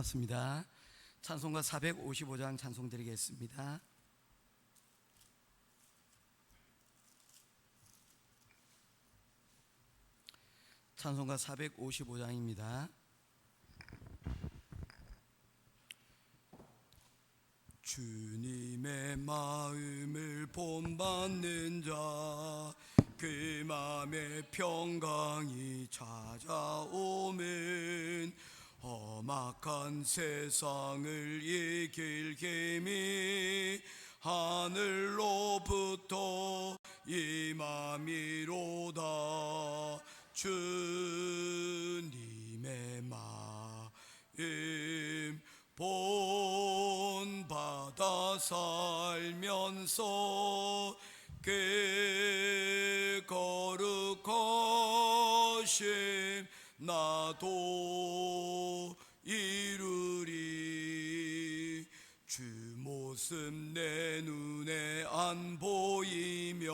반갑습니다. 찬송가 455장 찬송 드리겠습니다. 찬송가 455장입니다. 주님의 마음을 본받는 자, 그 마음에 평강이 찾아오면 험악한 세상을 이길 힘이 하늘로부터 임함이로다. 주님의 마음 본받아 살면서 그 거룩하심 나도 이루리. 주 모습 내 눈에 안 보이며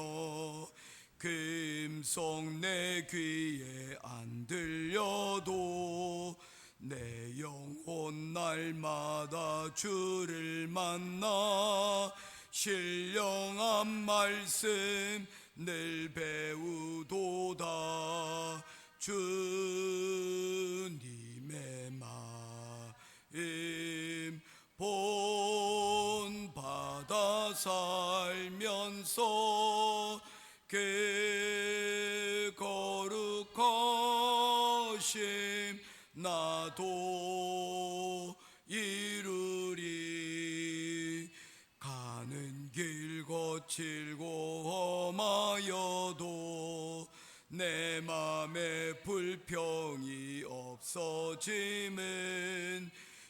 그 음성 내 귀에 안 들려도 내 영혼 날마다 주를 만나 신령한 말씀 늘 배우도다. 주님의 마음 본받아 살면서 그 거룩하심 나도 이루리. 가는 길 거칠고 험하여도 내 맘에 불평이 없어짐은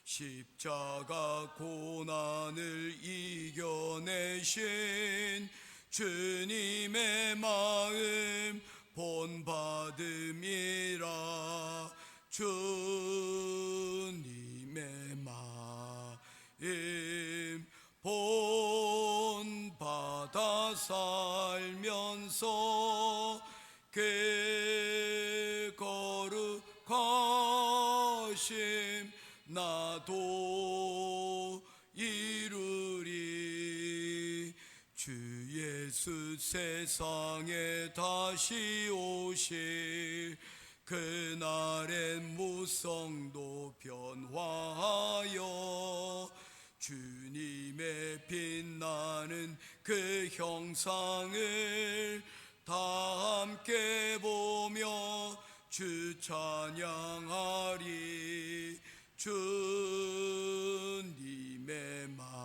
십자가 고난을 이겨내신 주님의 마음 본받음이라. 주님의 마음 본받아 살면서 그 거룩하심 나도 이루리. 주 예수 세상에 다시 오실 그날엔 무성도 변화하여 주님의 빛나는 그 형상을 다 함께 보며 주 찬양하리. 주님의 마음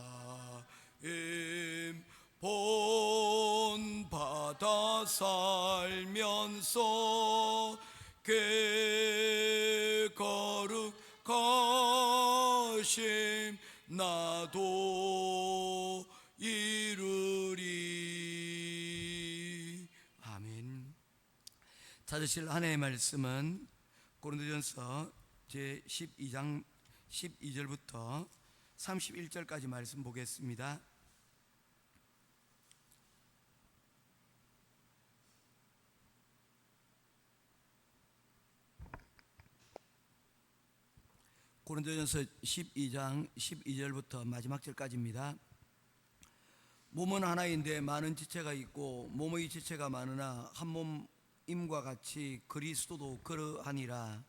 본받아 살면서 그 거룩하심 나도 이루리. 아멘. 찾으실 하나님의 말씀은 고린도전서 제12장 12절부터 31절까지 말씀 보겠습니다. 고린도전서 12장 12절부터 마지막 절까지입니다. 몸은 하나인데 많은 지체가 있고 몸의 지체가 많으나 한 몸임과 같이 그리스도도 그러하니라.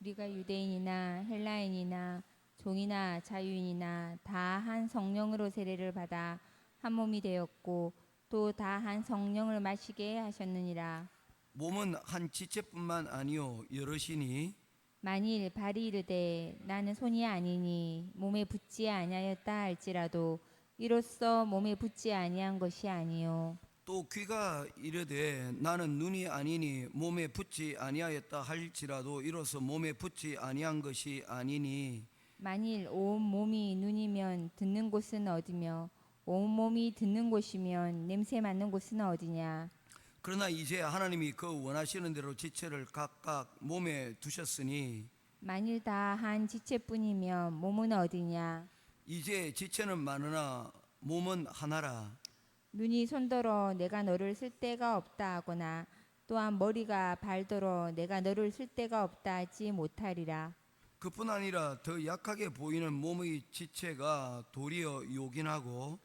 우리가 유대인이나 헬라인이나 종이나 자유인이나 다 한 성령으로 세례를 받아 한 몸이 되었고 또 다 한 성령을 마시게 하셨느니라. 몸은 한 지체뿐만 아니요 여럿이니 만일 발이 이르되 나는 손이 아니니 몸에 붙지 아니하였다 할지라도 이로써 몸에 붙지 아니한 것이 아니요. 또 귀가 이르되 나는 눈이 아니니 몸에 붙지 아니하였다 할지라도 이로써 몸에 붙지 아니한 것이 아니니 만일 온 몸이 눈이면 듣는 곳은 어디며 온 몸이 듣는 곳이면 냄새 맡는 곳은 어디냐. 그러나 이제 하나님이 그 원하시는 대로 지체를 각각 몸에 두셨으니 만일 다 한 지체뿐이면 몸은 어디냐. 이제 지체는 많으나 몸은 하나라. 눈이 손더러 내가 너를 쓸 데가 없다 하거나 또한 머리가 발더러 내가 너를 쓸 데가 없다 하지 못하리라. 그뿐 아니라 더 약하게 보이는 몸의 지체가 도리어 요긴하고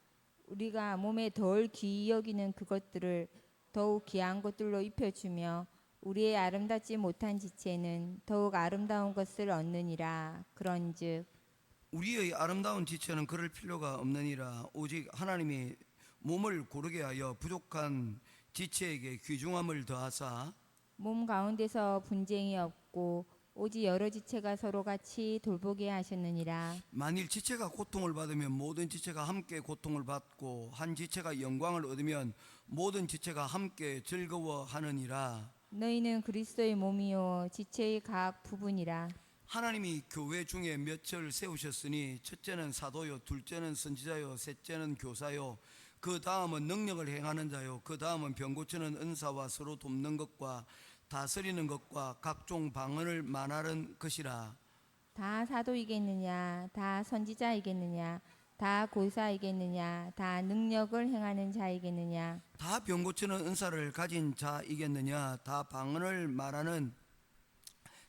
우리가 몸에 덜 귀히 여기는 그것들을 더욱 귀한 것들로 입혀주며 우리의 아름답지 못한 지체는 더욱 아름다운 것을 얻느니라. 그런즉 우리의 아름다운 지체는 그럴 필요가 없느니라. 오직 하나님이 몸을 고르게 하여 부족한 지체에게 귀중함을 더하사 몸 가운데서 분쟁이 없고 오직 여러 지체가 서로 같이 돌보게 하셨느니라. 만일 지체가 고통을 받으면 모든 지체가 함께 고통을 받고 한 지체가 영광을 얻으면 모든 지체가 함께 즐거워하느니라. 너희는 그리스도의 몸이요 지체의 각 부분이라. 하나님이 교회 중에 몇을 세우셨으니 첫째는 사도요, 둘째는 선지자요, 셋째는 교사요, 그 다음은 능력을 행하는 자요, 그 다음은 병 고치는 은사와 서로 돕는 것과 다스리는 것과 각종 방언을 말하는 것이라. 다 사도이겠느냐? 다 선지자이겠느냐? 다 교사이겠느냐? 다 능력을 행하는 자이겠느냐? 다 병 고치는 은사를 가진 자이겠느냐? 다 방언을 말하는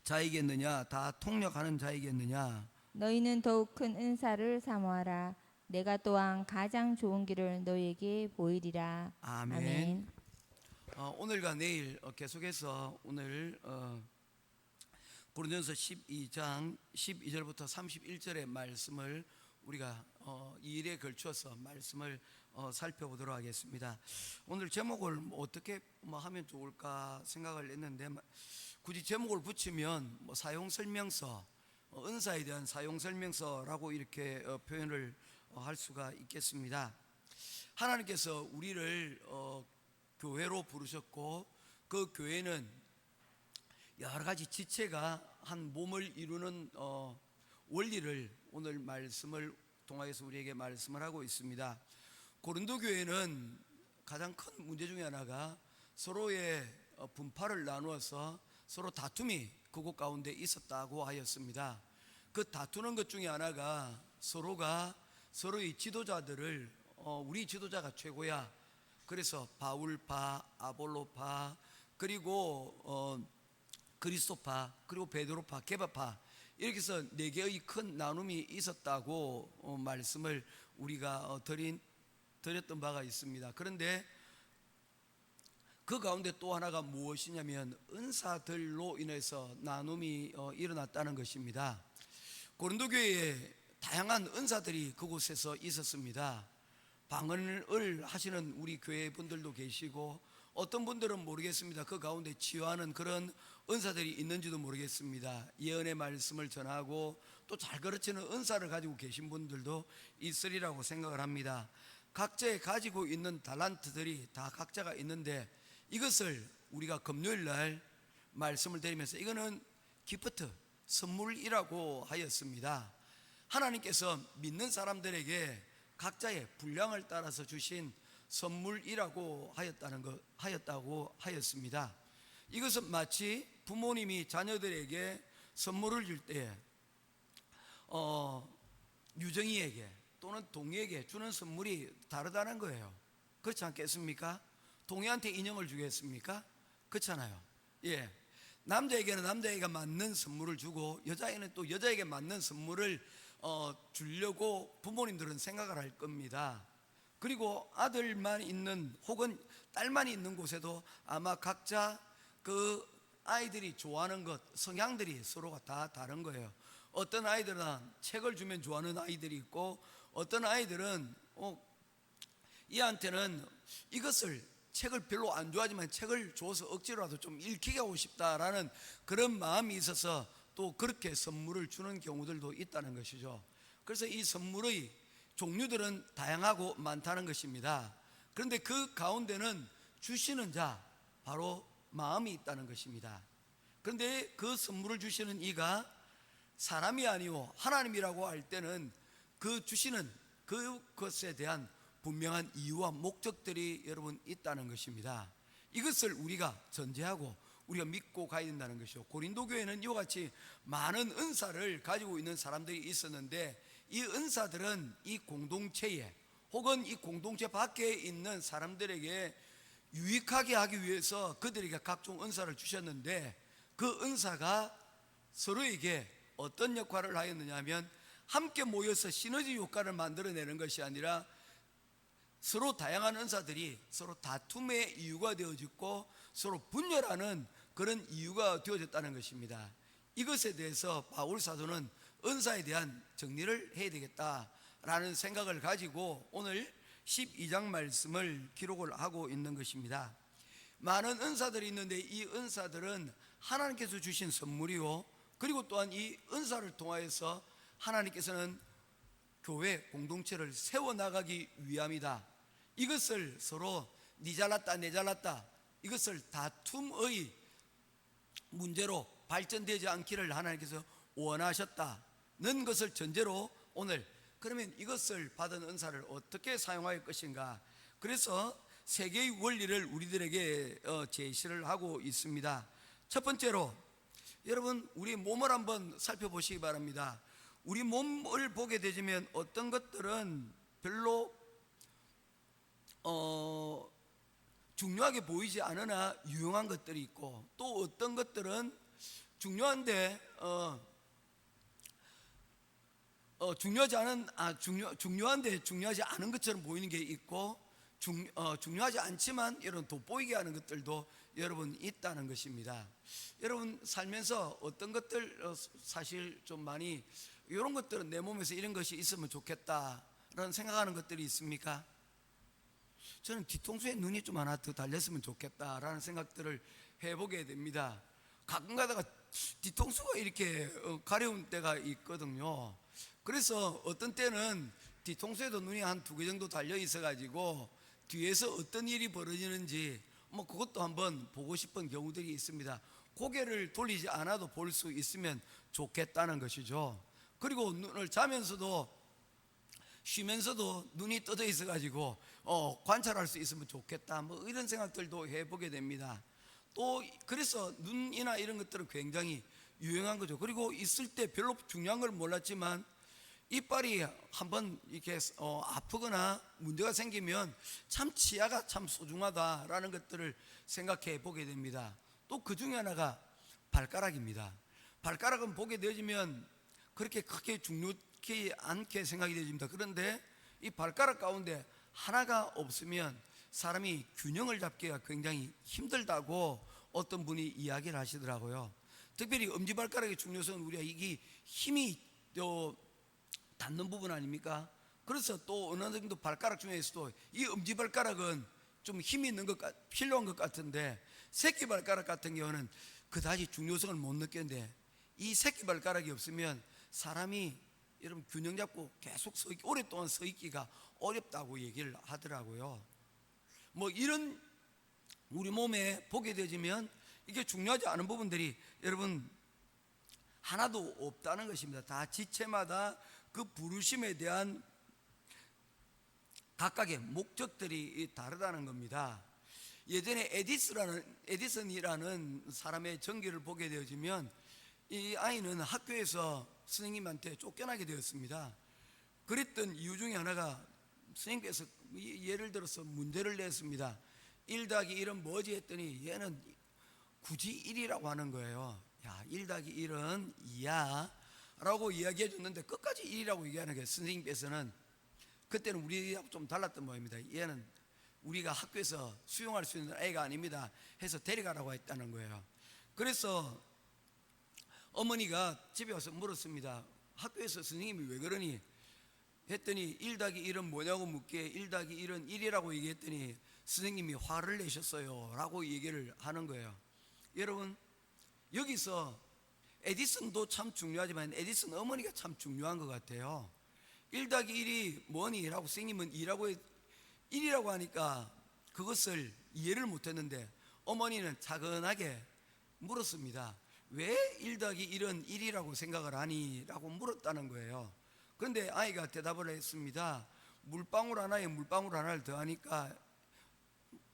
자이겠느냐? 다 통역하는 자이겠느냐? 너희는 더욱 큰 은사를 사모하라. 내가 또한 가장 좋은 길을 너희에게 보이리라. 아멘. 아멘. 오늘과 내일 계속해서 오늘 고린도전서 12장 12절부터 31절의 말씀을 우리가 이 일에 걸쳐서 말씀을 살펴보도록 하겠습니다. 오늘 제목을 어떻게 하면 좋을까 생각을 했는데 굳이 제목을 붙이면 사용 설명서, 은사에 대한 사용 설명서라고 이렇게 표현을 할 수가 있겠습니다. 하나님께서 우리를 교회로 부르셨고 그 교회는 여러 가지 지체가 한 몸을 이루는 원리를 오늘 말씀을 통하여서 우리에게 말씀을 하고 있습니다. 고린도 교회는 가장 큰 문제 중에 하나가 서로의 분파를 나누어서 서로 다툼이 그곳 가운데 있었다고 하였습니다. 그 다투는 것 중에 하나가 서로가 서로의 지도자들을 우리 지도자가 최고야, 그래서 바울파, 아볼로파, 그리고 그리스도파, 그리고 베드로파, 게바파, 이렇게 해서 네 개의 큰 나눔이 있었다고 말씀을 우리가 드렸던 바가 있습니다. 그런데 그 가운데 또 하나가 무엇이냐면 은사들로 인해서 나눔이 일어났다는 것입니다. 고린도 교회에 다양한 은사들이 그곳에서 있었습니다. 방언을 하시는 우리 교회 분들도 계시고 어떤 분들은 모르겠습니다. 그 가운데 치유하는 그런 은사들이 있는지도 모르겠습니다. 예언의 말씀을 전하고 또 잘 가르치는 은사를 가지고 계신 분들도 있으리라고 생각을 합니다. 각자의 가지고 있는 달란트들이 다 각자가 있는데 이것을 우리가 금요일 날 말씀을 드리면서 이거는 기프트, 선물이라고 하였습니다. 하나님께서 믿는 사람들에게 각자의 분량을 따라서 주신 선물이라고 하였다고 하였습니다. 이것은 마치 부모님이 자녀들에게 선물을 줄 때 유정이에게 또는 동의에게 주는 선물이 다르다는 거예요. 그렇지 않겠습니까? 동의한테 인형을 주겠습니까? 그렇잖아요. 예. 남자에게는 남자에게 맞는 선물을 주고 여자에게는 또 여자에게 맞는 선물을 주려고 부모님들은 생각을 할 겁니다. 그리고 아들만 있는 혹은 딸만 있는 곳에도 아마 각자 그 아이들이 좋아하는 것, 성향들이 서로가 다 다른 거예요. 어떤 아이들은 책을 주면 좋아하는 아이들이 있고 어떤 아이들은 이한테는 이것을 책을 별로 안 좋아하지만 책을 줘서 억지로라도 좀 읽히게 하고 싶다라는 그런 마음이 있어서 또 그렇게 선물을 주는 경우들도 있다는 것이죠. 그래서 이 선물의 종류들은 다양하고 많다는 것입니다. 그런데 그 가운데는 주시는 자, 바로 마음이 있다는 것입니다. 그런데 그 선물을 주시는 이가 사람이 아니고 하나님이라고 할 때는 그 주시는 그것에 대한 분명한 이유와 목적들이 여러분 있다는 것입니다. 이것을 우리가 전제하고 우리가 믿고 가야 된다는 것이죠. 고린도 교회는 이와 같이 많은 은사를 가지고 있는 사람들이 있었는데 이 은사들은 이 공동체에 혹은 이 공동체 밖에 있는 사람들에게 유익하게 하기 위해서 그들에게 각종 은사를 주셨는데 그 은사가 서로에게 어떤 역할을 하였느냐 하면 함께 모여서 시너지 효과를 만들어내는 것이 아니라 서로 다양한 은사들이 서로 다툼의 이유가 되어졌고 서로 분열하는 그런 이유가 되어졌다는 것입니다. 이것에 대해서 바울 사도는 은사에 대한 정리를 해야 되겠다라는 생각을 가지고 오늘 12장 말씀을 기록을 하고 있는 것입니다. 많은 은사들이 있는데 이 은사들은 하나님께서 주신 선물이요, 그리고 또한 이 은사를 통하여서 하나님께서는 교회 공동체를 세워나가기 위함이다. 이것을 서로 니 잘났다 내 잘났다 이것을 다툼의 문제로 발전되지 않기를 하나님께서 원하셨다는 것을 전제로 오늘 그러면 이것을 받은 은사를 어떻게 사용할 것인가, 그래서 세 개의 원리를 우리들에게 제시를 하고 있습니다. 첫 번째로 여러분 우리 몸을 한번 살펴보시기 바랍니다. 우리 몸을 보게 되면 어떤 것들은 별로 중요하게 보이지 않으나 유용한 것들이 있고, 또 어떤 것들은 중요한데 중요한데 중요하지 않은 것처럼 보이는 게 있고, 중요하지 않지만 여러분 돋보이게 하는 것들도 여러분 있다는 것입니다. 여러분 살면서 어떤 것들 사실 좀 많이 이런 것들은 내 몸에서 이런 것이 있으면 좋겠다라는 생각하는 것들이 있습니까? 저는 뒤통수에 눈이 좀 하나 더 달렸으면 좋겠다라는 생각들을 해보게 됩니다. 가끔 가다가 뒤통수가 이렇게 가려운 때가 있거든요. 그래서 어떤 때는 뒤통수에도 눈이 한 2개 정도 달려 있어 가지고 뒤에서 어떤 일이 벌어지는지 그것도 한번 보고 싶은 경우들이 있습니다. 고개를 돌리지 않아도 볼 수 있으면 좋겠다는 것이죠. 그리고 눈을 자면서도 쉬면서도 눈이 떠져 있어 가지고 관찰할 수 있으면 좋겠다, 이런 생각들도 해보게 됩니다. 또 그래서 눈이나 이런 것들은 굉장히 유용한 거죠. 그리고 있을 때 별로 중요한 걸 몰랐지만 이빨이 한번 이렇게 아프거나 문제가 생기면 참 치아가 참 소중하다라는 것들을 생각해 보게 됩니다. 또 그 중에 하나가 발가락입니다. 발가락은 보게 되어지면 그렇게 크게 중요하지 않게 생각이 되어집니다. 그런데 이 발가락 가운데 하나가 없으면 사람이 균형을 잡기가 굉장히 힘들다고 어떤 분이 이야기를 하시더라고요. 특별히 엄지발가락의 중요성은 우리가 이게 힘이 닿는 부분 아닙니까? 그래서 또 어느 정도 발가락 중에서도 이 엄지발가락은 좀 힘이 있는 필요한 것 같은데, 새끼발가락 같은 경우는 그다지 중요성을 못 느끼는데, 이 새끼발가락이 없으면 사람이 여러분 균형 잡고 계속 오랫동안 서 있기가 어렵다고 얘기를 하더라고요. 이런 우리 몸에 보게 되지면 이게 중요하지 않은 부분들이 여러분 하나도 없다는 것입니다. 다 지체마다 그 부르심에 대한 각각의 목적들이 다르다는 겁니다. 예전에 에디슨이라는 사람의 전기를 보게 되어지면 이 아이는 학교에서 선생님한테 쫓겨나게 되었습니다. 그랬던 이유 중에 하나가 선생님께서 예를 들어서 문제를 냈습니다. 1 더하기 1은 뭐지 했더니 얘는 굳이 1이라고 하는 거예요. 야, 1 더하기 1은 2야 라고 이야기해 줬는데 끝까지 1이라고 얘기하는 거예요. 선생님께서는 그때는 우리하고 좀 달랐던 모양입니다. 얘는 우리가 학교에서 수용할 수 있는 애가 아닙니다 해서 데려가라고 했다는 거예요. 그래서 어머니가 집에 와서 물었습니다. 학교에서 선생님이 왜 그러니 했더니 1 더하기 1은 뭐냐고 묻기에 1 더하기 1은 1이라고 얘기했더니 선생님이 화를 내셨어요 라고 얘기를 하는 거예요. 여러분 여기서 에디슨도 참 중요하지만 에디슨 어머니가 참 중요한 것 같아요. 1 더하기 1이 뭐니? 라고 선생님은 1이라고 하니까 그것을 이해를 못했는데 어머니는 차근하게 물었습니다. 왜 1 더하기 1은 1이라고 생각을 하니? 라고 물었다는 거예요. 그런데 아이가 대답을 했습니다. 물방울 하나에 물방울 하나를 더하니까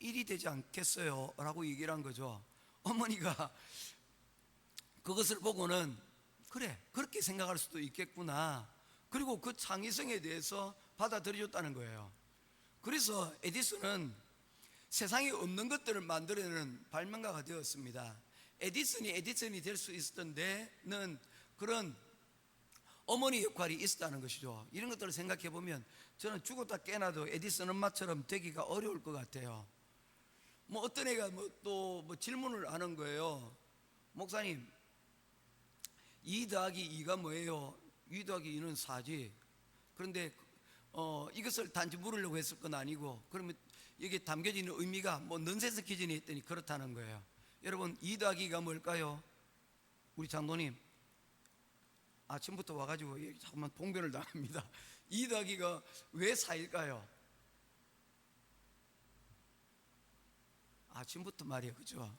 1이 되지 않겠어요? 라고 얘기를 한 거죠. 어머니가 그것을 보고는 그래, 그렇게 생각할 수도 있겠구나. 그리고 그 창의성에 대해서 받아들여줬다는 거예요. 그래서 에디슨은 세상에 없는 것들을 만들어내는 발명가가 되었습니다. 에디슨이 될 수 있었던 데는 그런 어머니 역할이 있었다는 것이죠. 이런 것들을 생각해 보면 저는 죽었다 깨나도 에디슨 엄마처럼 되기가 어려울 것 같아요. 뭐 어떤 애가 또 질문을 하는 거예요. 목사님, 2 더하기 2가 뭐예요? 2 더하기 2는 4지. 그런데 이것을 단지 물으려고 했을 건 아니고, 그러면 여기에 담겨지는 의미가 뭐 넌센스 퀴즈니 했더니 그렇다는 거예요. 여러분, 2 더하기 2가 뭘까요? 우리 장로님 아침부터 와가지고 잠깐만 봉변을 당합니다. 2 더하기가 왜 4일까요? 아침부터 말이에요, 그죠?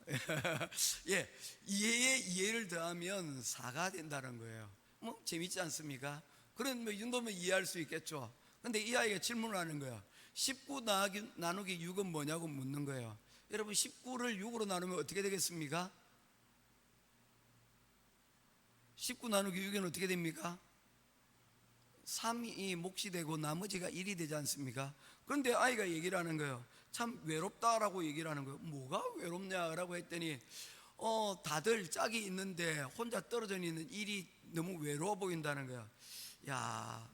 예, 이해에 이해를 더하면 4가 된다는 거예요. 뭐 재밌지 않습니까? 그런 이 정도면 이해할 수 있겠죠. 근데 이 아이가 질문을 하는 거예요. 19 나누기 6은 뭐냐고 묻는 거예요. 여러분, 19를 6으로 나누면 어떻게 되겠습니까? 19 나누기 6은 어떻게 됩니까? 3이 몫이 되고 나머지가 1이 되지 않습니까? 그런데 아이가 얘기를 하는 거예요. 참 외롭다라고 얘기를 하는 거예요. 뭐가 외롭냐라고 했더니 다들 짝이 있는데 혼자 떨어져 있는 일이 너무 외로워 보인다는 거예요. 야,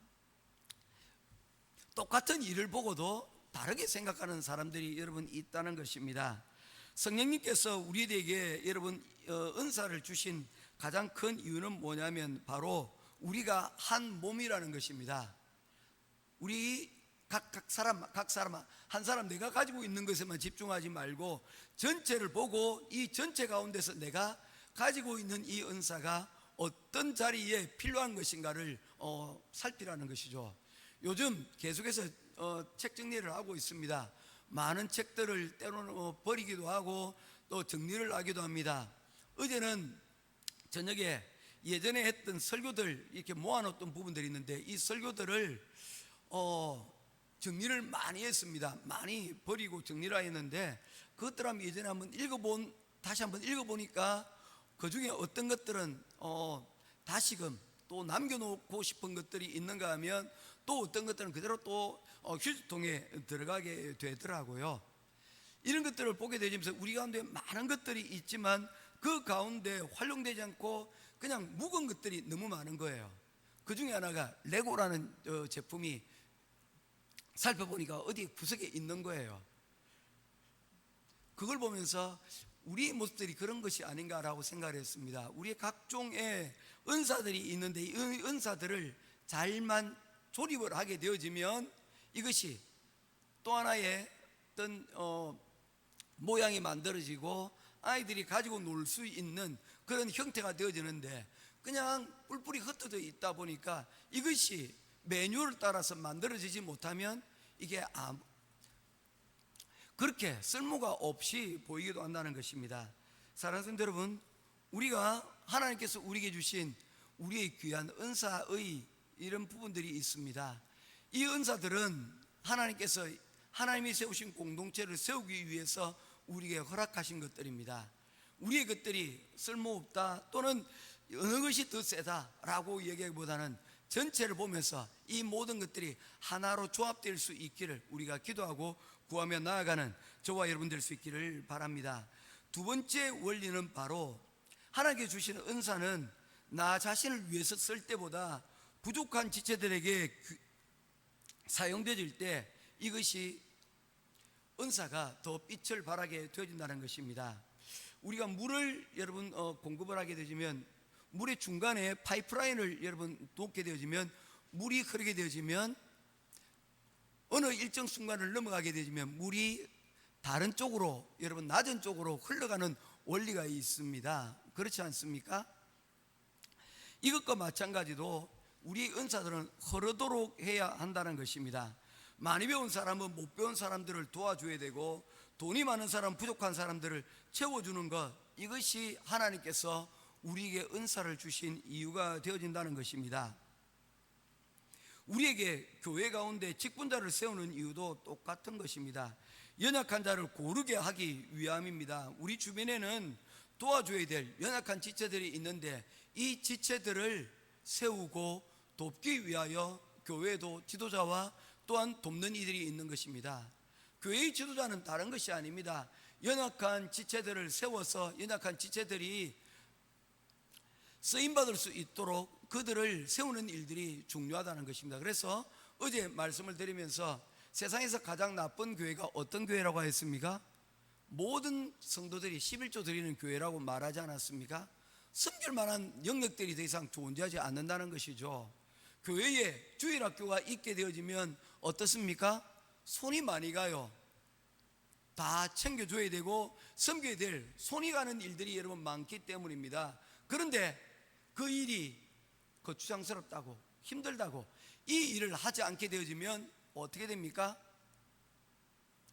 똑같은 일을 보고도 다르게 생각하는 사람들이 여러분 있다는 것입니다. 성령님께서 우리에게 여러분 은사를 주신 가장 큰 이유는 뭐냐면 바로 우리가 한 몸이라는 것입니다. 우리 각 사람 한 사람 내가 가지고 있는 것에만 집중하지 말고 전체를 보고 이 전체 가운데서 내가 가지고 있는 이 은사가 어떤 자리에 필요한 것인가를 살피라는 것이죠. 요즘 계속해서 책 정리를 하고 있습니다. 많은 책들을 때로는 버리기도 하고 또 정리를 하기도 합니다. 어제는 저녁에 예전에 했던 설교들 이렇게 모아놓던 부분들이 있는데 이 설교들을 정리를 많이 했습니다. 많이 버리고 정리를 했는데 그것들 한번 예전에 다시 한번 읽어보니까 그 중에 어떤 것들은 다시금 또 남겨놓고 싶은 것들이 있는가 하면 또 어떤 것들은 그대로 또 휴지통에 들어가게 되더라고요. 이런 것들을 보게 되면서 우리 가운데 많은 것들이 있지만 그 가운데 활용되지 않고 그냥 묵은 것들이 너무 많은 거예요. 그 중에 하나가 레고라는 제품이 살펴보니까 어디 구석에 있는 거예요. 그걸 보면서 우리의 모습들이 그런 것이 아닌가라고 생각을 했습니다. 우리의 각종의 은사들이 있는데 이 은사들을 잘만 조립을 하게 되어지면 이것이 또 하나의 어떤 모양이 만들어지고 아이들이 가지고 놀 수 있는 그런 형태가 되어지는데 그냥 뿔뿔이 흩어져 있다 보니까 이것이 매뉴얼을 따라서 만들어지지 못하면 이게 그렇게 쓸모가 없이 보이기도 한다는 것입니다. 사랑하는 성도 여러분, 우리가 하나님께서 우리에게 주신 우리의 귀한 은사의 이런 부분들이 있습니다. 이 은사들은 하나님이 세우신 공동체를 세우기 위해서 우리에게 허락하신 것들입니다. 우리의 것들이 쓸모없다 또는 어느 것이 더 세다라고 얘기하기보다는 전체를 보면서 이 모든 것들이 하나로 조합될 수 있기를 우리가 기도하고 구하며 나아가는 저와 여러분 될 수 있기를 바랍니다. 두 번째 원리는 바로 하나님께 주시는 은사는 나 자신을 위해서 쓸 때보다 부족한 지체들에게 사용되질 때 이것이 은사가 더 빛을 발하게 되어진다는 것입니다. 우리가 물을 여러분 공급을 하게 되지면 물의 중간에 파이프라인을 여러분 놓게 되어지면 물이 흐르게 되어지면 어느 일정 순간을 넘어가게 되어지면 물이 다른 쪽으로 여러분 낮은 쪽으로 흘러가는 원리가 있습니다. 그렇지 않습니까? 이것과 마찬가지로 우리의 은사들은 흐르도록 해야 한다는 것입니다. 많이 배운 사람은 못 배운 사람들을 도와줘야 되고 돈이 많은 사람, 부족한 사람들을 채워주는 것, 이것이 하나님께서 우리에게 은사를 주신 이유가 되어진다는 것입니다. 우리에게 교회 가운데 직분자를 세우는 이유도 똑같은 것입니다. 연약한 자를 고르게 하기 위함입니다. 우리 주변에는 도와줘야 될 연약한 지체들이 있는데 이 지체들을 세우고 돕기 위하여 교회도 지도자와 또한 돕는 이들이 있는 것입니다. 교회의 지도자는 다른 것이 아닙니다. 연약한 지체들을 세워서 연약한 지체들이 쓰임받을 수 있도록 그들을 세우는 일들이 중요하다는 것입니다. 그래서 어제 말씀을 드리면서 세상에서 가장 나쁜 교회가 어떤 교회라고 했습니까? 모든 성도들이 11조 드리는 교회라고 말하지 않았습니까? 섬길 만한 영역들이 더 이상 존재하지 않는다는 것이죠. 교회에 주일학교가 있게 되어지면 어떻습니까? 손이 많이 가요. 다 챙겨줘야 되고 섬겨야 될 손이 가는 일들이 여러분 많기 때문입니다. 그런데 그 일이 거추장스럽다고 힘들다고 이 일을 하지 않게 되어지면 어떻게 됩니까?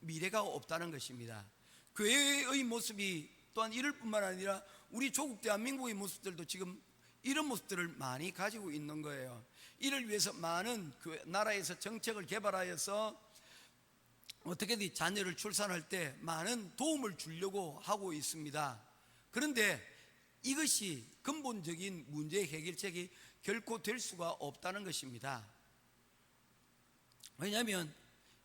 미래가 없다는 것입니다. 교회의 모습이 또한 이럴 뿐만 아니라 우리 조국 대한민국의 모습들도 지금 이런 모습들을 많이 가지고 있는 거예요. 이를 위해서 많은 나라에서 정책을 개발하여서 어떻게든 자녀를 출산할 때 많은 도움을 주려고 하고 있습니다. 그런데 이것이 근본적인 문제의 해결책이 결코 될 수가 없다는 것입니다. 왜냐하면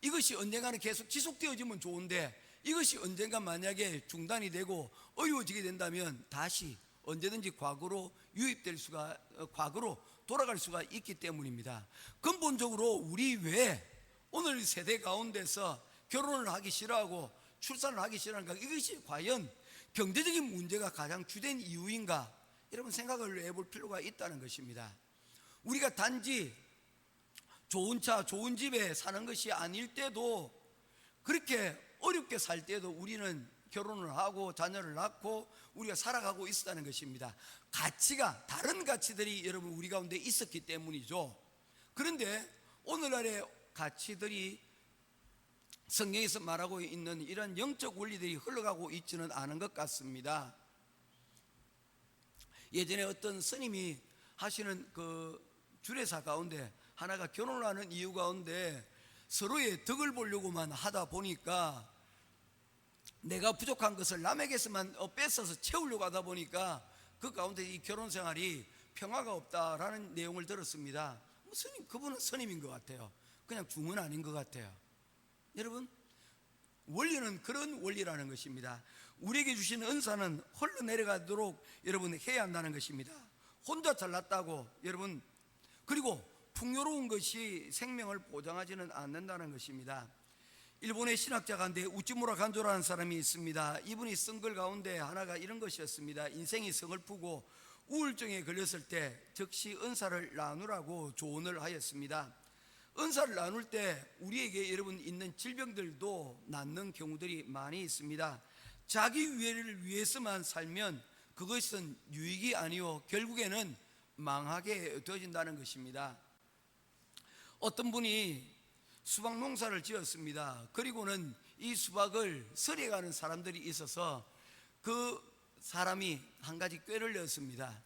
이것이 언젠가는 계속 지속되어지면 좋은데 이것이 언젠가 만약에 중단이 되고 어려워지게 된다면 다시 언제든지 과거로 유입될 수가, 과거로 돌아갈 수가 있기 때문입니다. 근본적으로 우리 왜 오늘 세대 가운데서 결혼을 하기 싫어하고 출산을 하기 싫어하는가, 이것이 과연 경제적인 문제가 가장 주된 이유인가, 여러분 생각을 해볼 필요가 있다는 것입니다. 우리가 단지 좋은 차 좋은 집에 사는 것이 아닐 때도, 그렇게 어렵게 살 때도 우리는 결혼을 하고 자녀를 낳고 우리가 살아가고 있었다는 것입니다. 가치가, 다른 가치들이 여러분 우리 가운데 있었기 때문이죠. 그런데 오늘날의 가치들이 성경에서 말하고 있는 이런 영적 원리들이 흘러가고 있지는 않은 것 같습니다. 예전에 어떤 스님이 하시는 그 주례사 가운데 하나가 결혼을 하는 이유 가운데 서로의 덕을 보려고만 하다 보니까 내가 부족한 것을 남에게서만 뺏어서 채우려고 하다 보니까 그 가운데 이 결혼 생활이 평화가 없다라는 내용을 들었습니다. 스님, 그분은 스님인 것 같아요. 그냥 중은 아닌 것 같아요. 여러분, 원리는 그런 원리라는 것입니다. 우리에게 주신 은사는 흘러내려가도록 여러분 해야 한다는 것입니다. 혼자 잘났다고 여러분, 그리고 풍요로운 것이 생명을 보장하지는 않는다는 것입니다. 일본의 신학자 가운데 우찌무라 간조라는 사람이 있습니다. 이분이 쓴 글 가운데 하나가 이런 것이었습니다. 인생이 서글프고 우울증에 걸렸을 때 즉시 은사를 나누라고 조언을 하였습니다. 은사를 나눌 때 우리에게 여러분 있는 질병들도 낫는 경우들이 많이 있습니다. 자기 위해를 위해서만 살면 그것은 유익이 아니요 결국에는 망하게 되어진다는 것입니다. 어떤 분이 수박 농사를 지었습니다. 그리고는 이 수박을 서려가는 사람들이 있어서 그 사람이 한 가지 꾀를 냈습니다.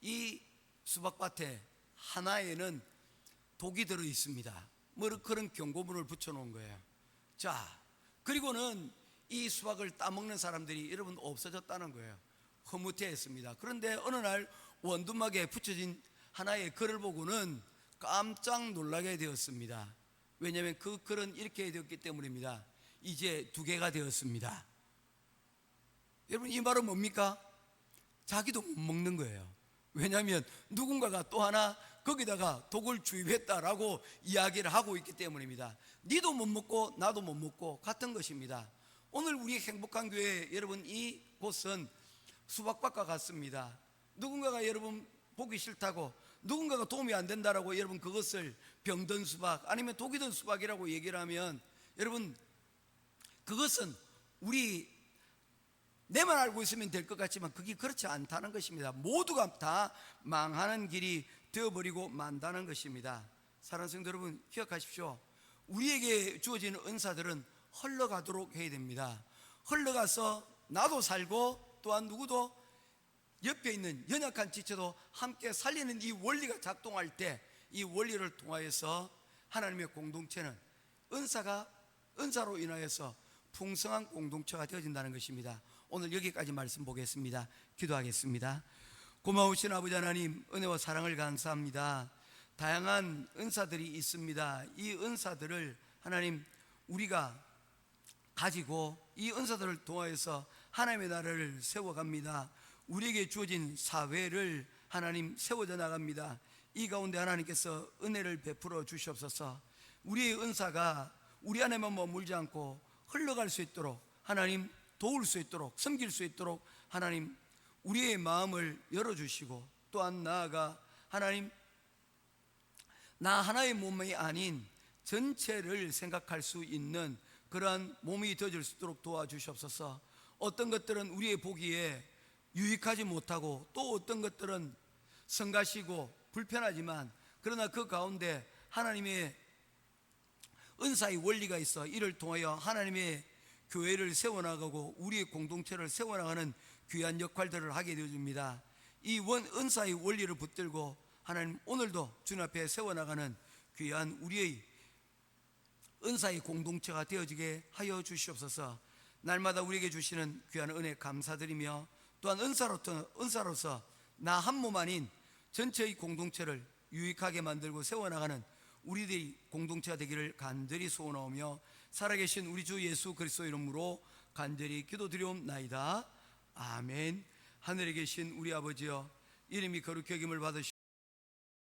이 수박밭에 하나에는 독이 들어 있습니다. 뭐 그런 경고문을 붙여놓은 거예요. 자, 그리고는 이 수박을 따먹는 사람들이 여러분 없어졌다는 거예요. 흐뭇해했습니다. 그런데 어느 날 원두막에 붙여진 하나의 글을 보고는 깜짝 놀라게 되었습니다. 왜냐하면 그 글은 이렇게 되었기 때문입니다. 이제 2개가 되었습니다. 여러분, 이 말은 뭡니까? 자기도 못 먹는 거예요. 왜냐하면 누군가가 또 하나 거기다가 독을 주입했다라고 이야기를 하고 있기 때문입니다. 니도 못 먹고 나도 못 먹고 같은 것입니다. 오늘 우리 행복한 교회 여러분, 이 곳은 수박밭과 같습니다. 누군가가 여러분 보기 싫다고, 누군가가 도움이 안 된다라고 여러분 그것을 병든 수박 아니면 독이 든 수박이라고 얘기를 하면 여러분 그것은 우리 내만 알고 있으면 될 것 같지만 그게 그렇지 않다는 것입니다. 모두가 다 망하는 길이 되어버리고 만다는 것입니다. 사랑하는 성도 여러분, 기억하십시오. 우리에게 주어지는 은사들은 흘러가도록 해야 됩니다. 흘러가서 나도 살고 또한 누구도 옆에 있는 연약한 지체도 함께 살리는 이 원리가 작동할 때 이 원리를 통하여서 하나님의 공동체는 은사로 인하여서 풍성한 공동체가 되어진다는 것입니다. 오늘 여기까지 말씀 보겠습니다. 기도하겠습니다. 고마우신 아버지 하나님, 은혜와 사랑을 감사합니다. 다양한 은사들이 있습니다. 이 은사들을 하나님 우리가 가지고 이 은사들을 통하여서 하나님의 나라를 세워갑니다. 우리에게 주어진 사회를 하나님 세워져 나갑니다. 이 가운데 하나님께서 은혜를 베풀어 주시옵소서. 우리의 은사가 우리 안에만 머물지 않고 흘러갈 수 있도록 하나님 도울 수 있도록 섬길 수 있도록 하나님 우리의 마음을 열어주시고, 또한 나아가 하나님 나 하나의 몸이 아닌 전체를 생각할 수 있는 그러한 몸이 되어질 수 있도록 도와주시옵소서. 어떤 것들은 우리의 보기에 유익하지 못하고 또 어떤 것들은 성가시고 불편하지만, 그러나 그 가운데 하나님의 은사의 원리가 있어 이를 통하여 하나님의 교회를 세워나가고 우리의 공동체를 세워나가는 귀한 역할들을 하게 되어줍니다. 이 은사의 원리를 붙들고 하나님 오늘도 주님 앞에 세워나가는 귀한 우리의 은사의 공동체가 되어지게 하여 주시옵소서. 날마다 우리에게 주시는 귀한 은혜 감사드리며, 또한 은사로서 나 한 몸 아닌 전체의 공동체를 유익하게 만들고 세워나가는 우리들의 공동체가 되기를 간절히 소원하오며, 살아계신 우리 주 예수 그리스도 이름으로 간절히 기도드리옵나이다. 아멘. 하늘에 계신 우리 아버지여, 이름이 거룩히 여김을 받으시고